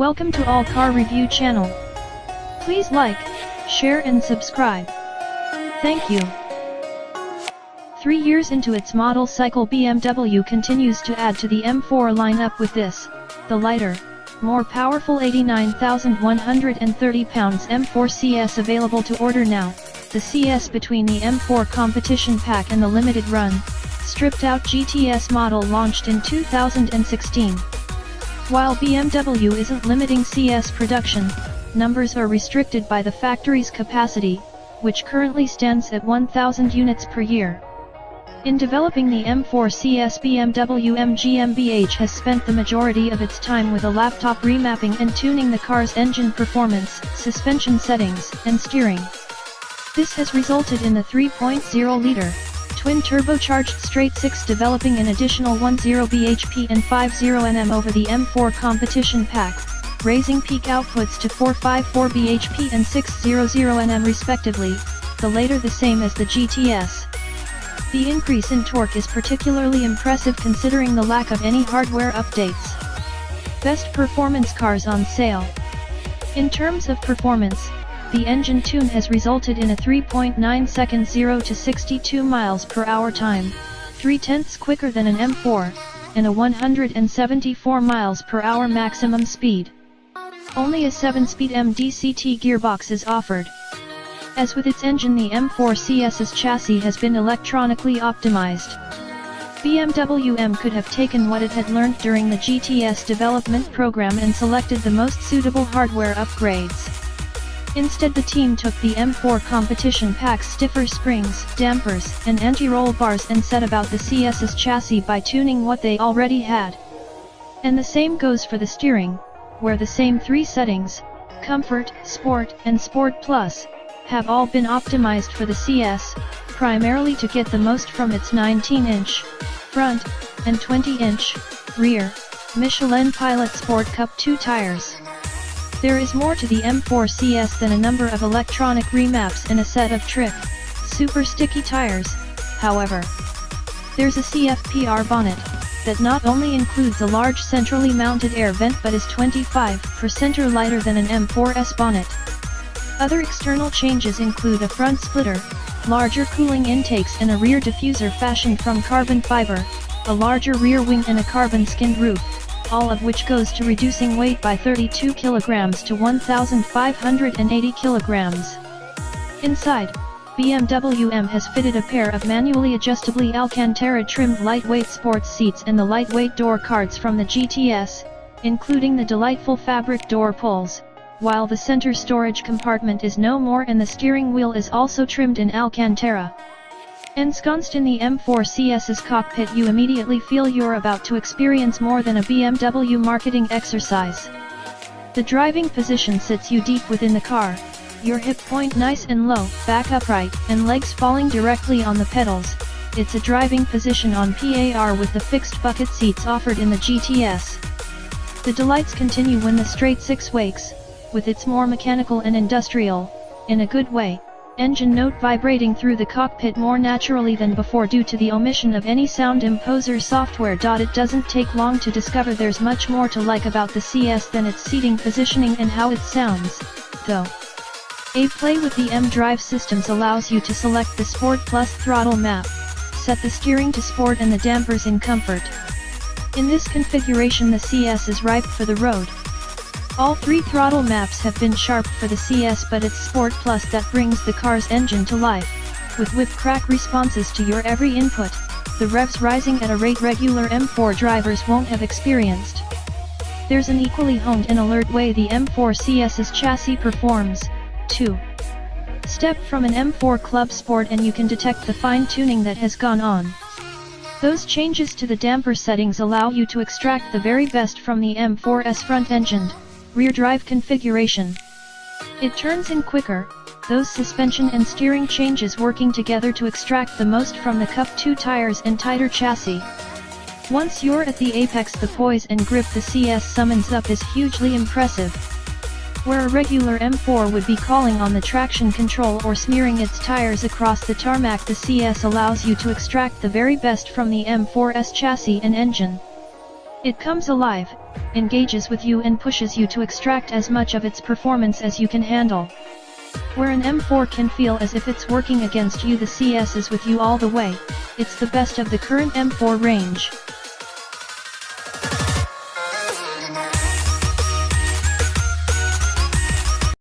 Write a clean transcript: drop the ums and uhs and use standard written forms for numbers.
Welcome to All Car Review channel. Please like, share and subscribe. Thank you. 3 years into its model cycle, BMW continues to add to the M4 lineup with this, the lighter, more powerful 89,130 pounds M4 CS available to order now. The CS between the M4 competition pack and the limited run, stripped out GTS model launched in 2016. While BMW isn't limiting CS production, numbers are restricted by the factory's capacity, which currently stands at 1,000 units per year. In developing the M4 CS, BMW M GmbH has spent the majority of its time with a laptop remapping and tuning the car's engine performance, suspension settings, and steering. This has resulted in the 3.0-liter, twin-turbocharged straight-six developing an additional 10 bhp and 50 Nm over the M4 competition pack, raising peak outputs to 454 bhp and 600 Nm respectively, the latter the same as the GTS. The increase in torque is particularly impressive considering the lack of any hardware updates. Best performance cars on sale. In terms of performance, the engine tune has resulted in a 3.9 second 0 to 62 miles per hour time, 3/10 quicker than an M4, and a 174 miles per hour maximum speed. Only a 7-speed MDCT gearbox is offered. As with its engine, the M4 CS's chassis has been electronically optimized. BMW M could have taken what it had learned during the GTS development program and selected the most suitable hardware upgrades. Instead, the team took the M4 competition pack's stiffer springs, dampers, and anti-roll bars and set about the CS's chassis by tuning what they already had. And the same goes for the steering, where the same 3 settings, Comfort, Sport, and Sport Plus, have all been optimized for the CS, primarily to get the most from its 19-inch front and 20-inch rear Michelin Pilot Sport Cup 2 tires. There is more to the M4 CS than a number of electronic remaps and a set of trick, super sticky tires, however. There's a CFPR bonnet, that not only includes a large centrally mounted air vent but is 25% lighter than an M4's bonnet. Other external changes include a front splitter, larger cooling intakes and a rear diffuser fashioned from carbon fiber, a larger rear wing and a carbon-skinned roof, all of which goes to reducing weight by 32 kilograms to 1,580 kilograms. Inside, BMW M has fitted a pair of manually adjustably Alcantara-trimmed lightweight sports seats and the lightweight door cards from the GTS, including the delightful fabric door pulls, while the center storage compartment is no more and the steering wheel is also trimmed in Alcantara. Ensconced in the M4 CS's cockpit, you immediately feel you're about to experience more than a BMW marketing exercise. The driving position sits you deep within the car, your hip point nice and low, back upright, and legs falling directly on the pedals. It's a driving position on par with the fixed bucket seats offered in the GTS. The delights continue when the straight-six wakes, with its more mechanical and industrial, in a good way, engine note vibrating through the cockpit more naturally than before due to the omission of any sound imposer software. It doesn't take long to discover there's much more to like about the CS than its seating positioning and how it sounds, though. A play with the M drive systems allows you to select the Sport Plus throttle map, set the steering to Sport and the dampers in Comfort. In this configuration, the CS is ripe for the road. All 3 throttle maps have been sharp for the CS, but it's Sport Plus that brings the car's engine to life, with whip-crack responses to your every input, the revs rising at a rate regular M4 drivers won't have experienced. There's an equally honed and alert way the M4 CS's chassis performs, too. Step from an M4 Club Sport and you can detect the fine-tuning that has gone on. Those changes to the damper settings allow you to extract the very best from the M4's front-engined, rear drive configuration. It turns in quicker, those suspension and steering changes working together to extract the most from the Cup 2 tires and tighter chassis. Once you're at the apex, the poise and grip the CS summons up is hugely impressive. Where a regular M4 would be calling on the traction control or smearing its tires across the tarmac, the CS allows you to extract the very best from the M4's chassis and engine. It comes alive, engages with you and pushes you to extract as much of its performance as you can handle. Where an M4 can feel as if it's working against you, the CS is with you all the way. It's the best of the current M4 range.